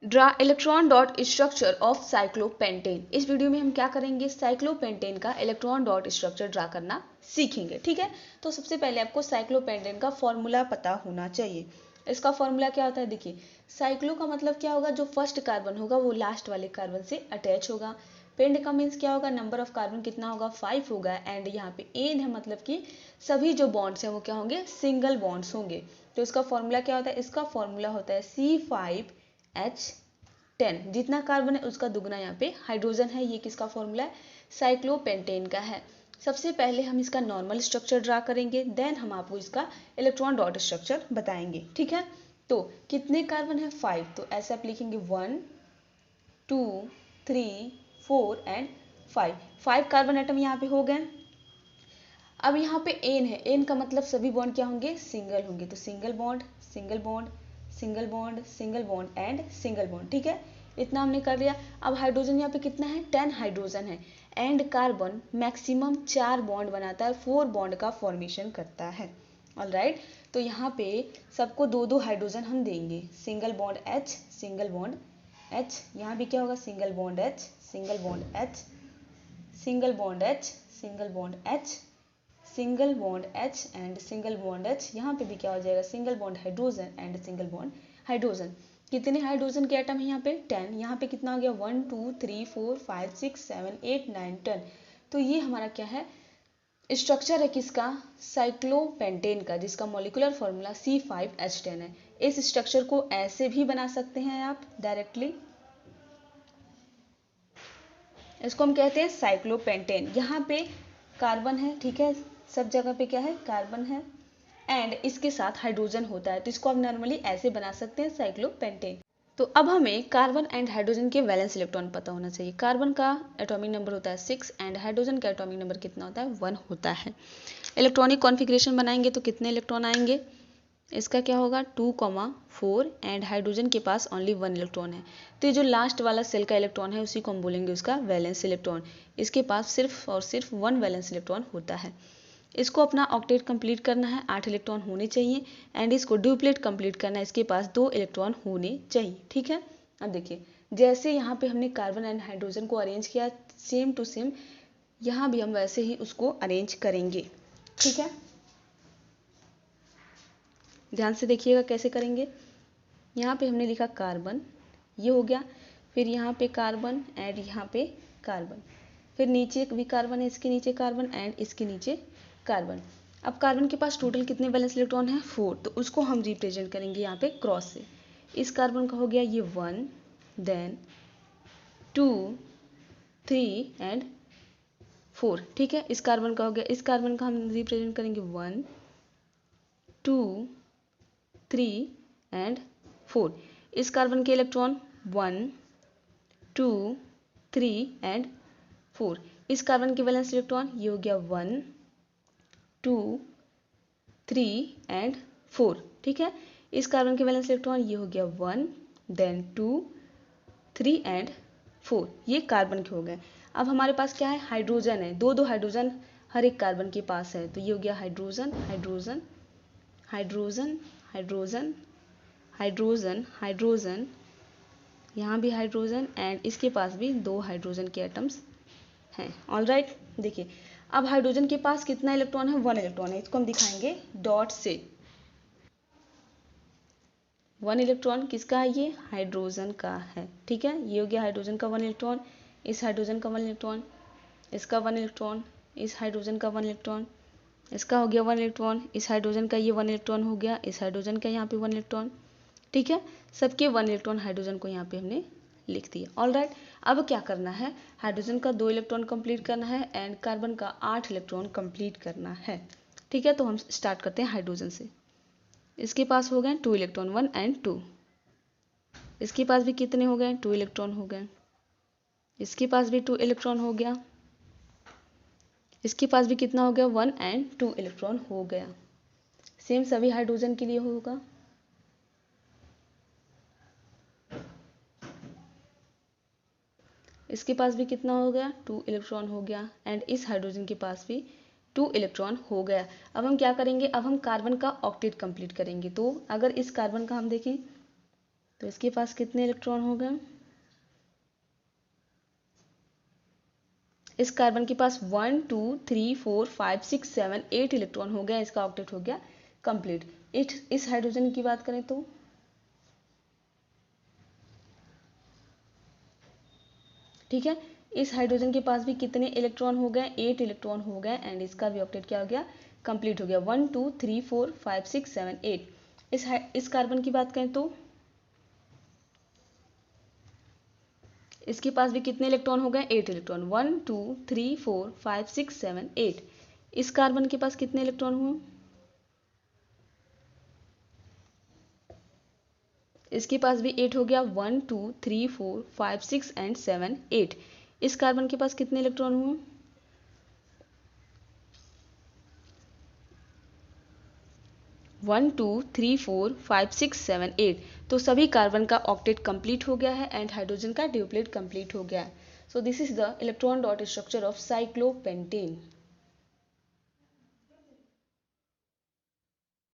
Draw electron dot structure of cyclopentane. इस video में हम क्या करेंगे, साइक्लोपेंटेन का इलेक्ट्रॉन डॉट स्ट्रक्चर ड्रा करना सीखेंगे। ठीक है, तो सबसे पहले आपको साइक्लोपेंटेन का फॉर्मूला पता होना चाहिए। इसका फॉर्मूला क्या होता है, देखिए साइक्लो का मतलब क्या होगा, जो फर्स्ट कार्बन होगा वो लास्ट वाले कार्बन से अटैच होगा। पेंड का मीन्स क्या होगा, नंबर ऑफ कार्बन कितना होगा, 5 होगा। एंड यहाँ पे एन है, मतलब कि सभी जो बॉन्ड्स हैं वो क्या होंगे, सिंगल बॉन्ड्स होंगे। तो इसका फॉर्मूला क्या होता है, इसका फॉर्मूला होता है C5H10। जितना कार्बन है उसका दुगना यहाँ पे हाइड्रोजन है। ये किसका फॉर्मूला है, साइक्लोपेंटेन का है। सबसे पहले हम इसका नॉर्मल स्ट्रक्चर ड्रा करेंगे, देन हम आपको इसका इलेक्ट्रॉन डॉट स्ट्रक्चर बताएंगे। ठीक है, तो कितने कार्बन है, 5। तो ऐसे आप लिखेंगे 1 2 3 4 एंड 5। 5 कार्बन एटम यहाँ पे हो गए। अब यहाँ पे एन है, एन का मतलब सभी बॉन्ड क्या होंगे, सिंगल होंगे। तो single bond single bond single bond single bond and single bond. ठीक है, इतना हमने कर लिया। अब हाइड्रोजन यहाँ पे कितना है, 10 हाइड्रोजन है। एंड कार्बन मैक्सिमम 4 बॉन्ड बनाता है, 4 बॉन्ड का फॉर्मेशन करता है। ऑलराइट, तो यहाँ पे सबको दो दो हाइड्रोजन हम देंगे। Single bond H, single bond H, यहाँ भी क्या होगा, single bond H, single bond H, single bond H, single bond H, single bond H and single bond H। यहाँ पे भी क्या हो जाएगा, single bond hydrogen and single bond hydrogen. कितने हाइड्रोजन के एटम है यहाँ पे, 10। यहाँ पे कितना हो गया, 1 2 3 4 5 6 7 8 9 10। तो ये हमारा क्या है, स्ट्रक्चर है किसका, साइक्लोपेंटेन का, जिसका मॉलिक्यूलर फॉर्मूला C5H10 है। इस स्ट्रक्चर को ऐसे भी बना सकते हैं आप डायरेक्टली, इसको हम कहते हैं साइक्लोपेंटेन। यहाँ पे कार्बन है, ठीक है, सब जगह पे क्या है, कार्बन है एंड इसके साथ हाइड्रोजन होता है। तो इसको आप नॉर्मली ऐसे बना सकते हैं, साइक्लोपेंटेन। तो अब हमें कार्बन एंड हाइड्रोजन के वैलेंस इलेक्ट्रॉन पता होना चाहिए। कार्बन का एटॉमिक नंबर होता है 6 एंड हाइड्रोजन का एटॉमिक नंबर कितना होता है, 1 होता है। इलेक्ट्रॉनिक कॉन्फ़िगरेशन बनाएंगे तो कितने इलेक्ट्रॉन आएंगे, इसका क्या होगा 2,4 एंड हाइड्रोजन के पास ओनली 1 इलेक्ट्रॉन है। तो ये जो लास्ट वाला सेल का इलेक्ट्रॉन है उसी को हम बोलेंगे उसका वैलेंस इलेक्ट्रॉन। इसके पास सिर्फ और सिर्फ 1 वैलेंस इलेक्ट्रॉन होता है। इसको अपना ऑक्टेट कंप्लीट करना है, 8 इलेक्ट्रॉन होने चाहिए। एंड इसको ड्यूप्लेट कंप्लीट करना है, इसके पास 2 इलेक्ट्रॉन होने चाहिए। ठीक है, अब देखिए जैसे यहाँ पे हमने कार्बन एंड हाइड्रोजन को अरेंज किया, सेम टू सेम यहाँ भी हम वैसे ही उसको अरेंज करेंगे। ठीक है, ध्यान से देखिएगा कैसे करेंगे। यहाँ पे हमने लिखा कार्बन, ये हो गया। फिर यहाँ पे कार्बन एंड यहाँ पे कार्बन, फिर नीचे भी कार्बन है, इसके नीचे कार्बन एंड इसके नीचे कार्बन। अब कार्बन के पास टोटल कितने वैलेंस इलेक्ट्रॉन है, 4। तो उसको हम रिप्रेजेंट करेंगे यहाँ पे क्रॉस से। इस कार्बन का हो गया ये 1, देन 2 3 एंड 4। ठीक है, इस कार्बन का हो गया, इस कार्बन का हम रिप्रेजेंट करेंगे 1 2 3 एंड 4। इस कार्बन के इलेक्ट्रॉन 1 2 3 एंड 4। इस कार्बन के वैलेंस इलेक्ट्रॉन ये हो गया 1 2 3 एंड 4। ठीक है, इस कार्बन के वैलेंस इलेक्ट्रॉन ये हो गया 1 देन 2 3 एंड 4। ये कार्बन के हो गए। अब हमारे पास क्या है, हाइड्रोजन है, दो दो हाइड्रोजन हर एक कार्बन के पास है। तो ये हो गया hydrogen hydrogen hydrogen hydrogen hydrogen hydrogen, यहाँ भी हाइड्रोजन एंड इसके पास भी 2 हाइड्रोजन के एटम्स हैं। ऑलराइट, देखिए अब हाइड्रोजन के पास कितना इलेक्ट्रॉन है, 1 इलेक्ट्रॉन है। इसको हम दिखाएंगे डॉट से। 1 इलेक्ट्रॉन किसका है, ये हाइड्रोजन का है। ठीक है, ये हो गया हाइड्रोजन का 1 इलेक्ट्रॉन, इस हाइड्रोजन का 1 इलेक्ट्रॉन, इसका 1 इलेक्ट्रॉन, इस हाइड्रोजन का 1 इलेक्ट्रॉन, इसका हो गया 1 इलेक्ट्रॉन, इस हाइड्रोजन का ये 1 इलेक्ट्रॉन हो गया, इस हाइड्रोजन का यहाँ पे 1 इलेक्ट्रॉन। ठीक है, सबके 1 इलेक्ट्रॉन हाइड्रोजन को यहाँ पे हमने लिख दिया। ऑलराइट, अब क्या करना है, हाइड्रोजन का 2 इलेक्ट्रॉन कंप्लीट करना है एंड कार्बन का 8 इलेक्ट्रॉन कंप्लीट करना है। ठीक है, तो हम स्टार्ट करते हैं हाइड्रोजन से। इसके पास हो गए 2 इलेक्ट्रॉन, 1 एंड 2। इसके पास भी कितने हो गए, 2 इलेक्ट्रॉन हो गए। इसके पास भी 2 इलेक्ट्रॉन हो गया। इसके पास भी कितना हो गया, 1 एंड 2 इलेक्ट्रॉन हो गया। सेम सभी हाइड्रोजन के लिए होगा। इसके पास भी कितना हो गया, 2 इलेक्ट्रॉन हो गया एंड इस हाइड्रोजन के पास भी 2 इलेक्ट्रॉन हो गया। अब हम क्या करेंगे, अब हम कार्बन का ऑक्टेट कंप्लीट करेंगे। तो अगर इस कार्बन का हम देखें तो इसके पास कितने इलेक्ट्रॉन हो गए? इस कार्बन के पास 1 2 3 4 5 6 7 8 इलेक्ट्रॉन हो गया, इसका ऑक्टेट हो गया कंप्लीट। इस हाइड्रोजन की बात करें तो ठीक है, इस हाइड्रोजन के पास भी कितने इलेक्ट्रॉन हो गए? 8 इलेक्ट्रॉन हो गए एंड इसका भी ऑक्टेट क्या हो गया? कंप्लीट हो गया। 1 2 3 4 5 6 7 8। इस कार्बन की बात करें तो इसके पास भी कितने इलेक्ट्रॉन हो गए? 8 इलेक्ट्रॉन। 1 2 3 4 5 6 7 8। इस कार्बन के पास कितने इलेक्ट्रॉन हुए? इसके पास भी 8 हो गया। 1 2 3 4 5 6 एंड 7 8। इस कार्बन के पास कितने इलेक्ट्रॉन हुए? 1 2 3 4 5 6 7 8। तो सभी कार्बन का ऑक्टेट कंप्लीट हो गया है एंड हाइड्रोजन का ड्यूप्लेट कंप्लीट हो गया है। So this is the electron dot structure of cyclopentane.